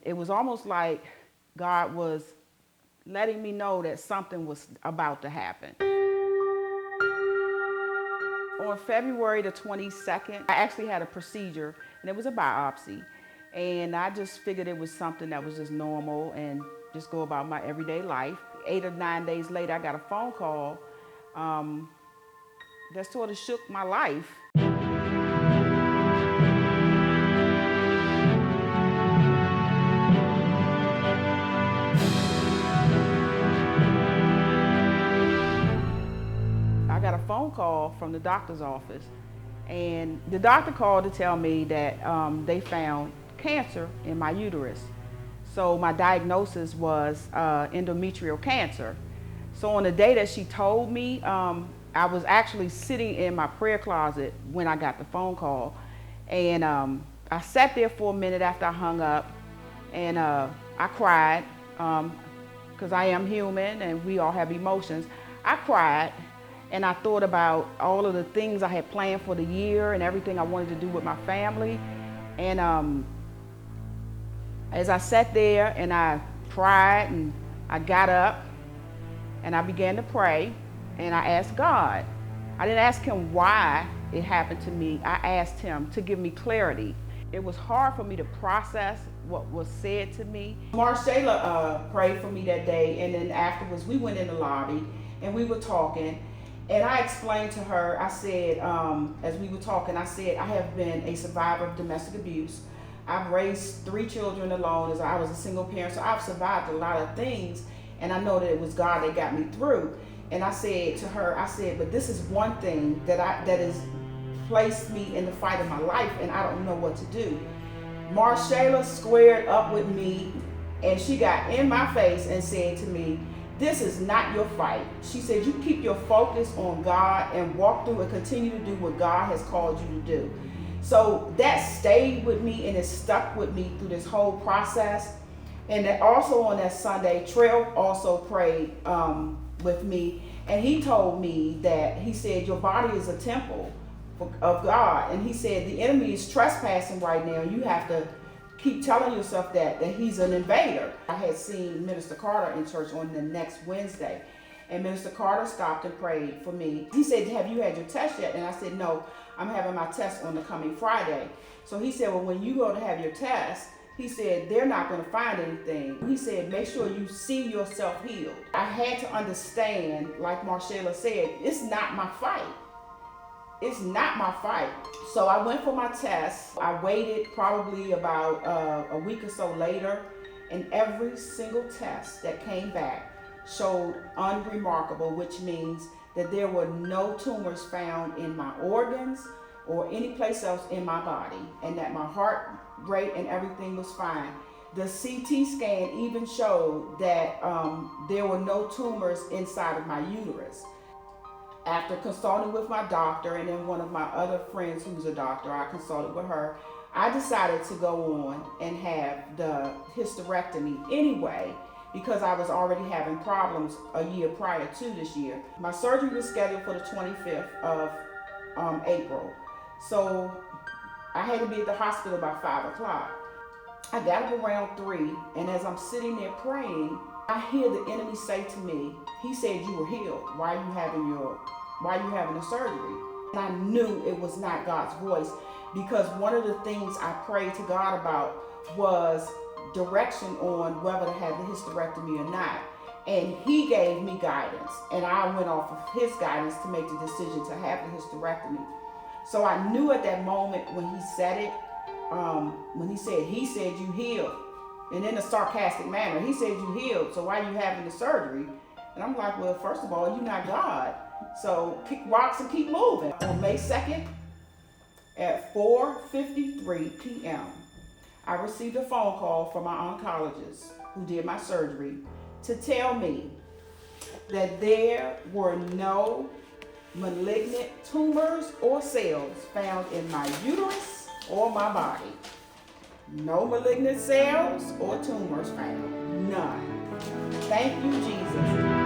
It was almost like God was letting me know that something was about to happen. On February the 22nd, I actually had a procedure, and it was a biopsy. And I just figured it was something that was just normal and just go about my everyday life. 8 or 9 days later, I got a phone call that sort of shook my life. I got a phone call from the doctor's office, and the doctor called to tell me that they found cancer in my uterus. So my diagnosis was endometrial cancer. So on the day that she told me, I was actually sitting in my prayer closet when I got the phone call. And I sat there for a minute after I hung up, and I cried, because I am human and we all have emotions. I cried, and I thought about all of the things I had planned for the year and everything I wanted to do with my family. And as I sat there and I cried, and I got up and I began to pray, and I asked God. I didn't ask him why it happened to me. I asked him to give me clarity. It was hard for me to process what was said to me. Marshayla prayed for me that day, and then afterwards we went in the lobby and we were talking. And I explained to her, I said, as we were talking, I said, I have been a survivor of domestic abuse. I've raised 3 children alone, as I was a single parent, so I've survived a lot of things, and I know that it was God that got me through. And I said to her, I said, but this is one thing that has placed me in the fight of my life, and I don't know what to do. Marshayla squared up with me, and she got in my face and said to me, this is not your fight. She said, you keep your focus on God and walk through and continue to do what God has called you to do. So that stayed with me, and it stuck with me through this whole process. And then also on that Sunday, Trail also prayed with me, and he told me that, he said, your body is a temple of God. And he said, the enemy is trespassing right now. You have to keep telling yourself that he's an invader. I had seen Minister Carter in church on the next Wednesday, and Minister Carter stopped and prayed for me. He said, have you had your test yet? And I said, no, I'm having my test on the coming Friday. So he said, well, when you go to have your test, he said, they're not going to find anything. He said, make sure you see yourself healed. I had to understand, like Marshayla said, it's not my fight. It's not my fight. So I went for my test. I waited probably about a week or so later, and every single test that came back showed unremarkable, which means that there were no tumors found in my organs or any place else in my body, and that my heart rate and everything was fine. The CT scan even showed that there were no tumors inside of my uterus. After consulting with my doctor, and then one of my other friends who's a doctor, I consulted with her, I decided to go on and have the hysterectomy anyway, because I was already having problems a year prior to this year. My surgery was scheduled for the 25th of April. So I had to be at the hospital by 5 o'clock. I got up around 3, and as I'm sitting there praying, I hear the enemy say to me, he said, you were healed. Why are you having the surgery? And I knew it was not God's voice, because one of the things I prayed to God about was direction on whether to have the hysterectomy or not. And he gave me guidance, and I went off of his guidance to make the decision to have the hysterectomy. So I knew at that moment when he said it, when he said you healed, and in a sarcastic manner, he said you healed, so why are you having the surgery? And I'm like, well, first of all, you're not God, so kick rocks and keep moving. On May 2nd at 4:53 p.m., I received a phone call from my oncologist who did my surgery to tell me that there were no malignant tumors or cells found in my uterus or my body. No malignant cells or tumors found. None. Thank you, Jesus.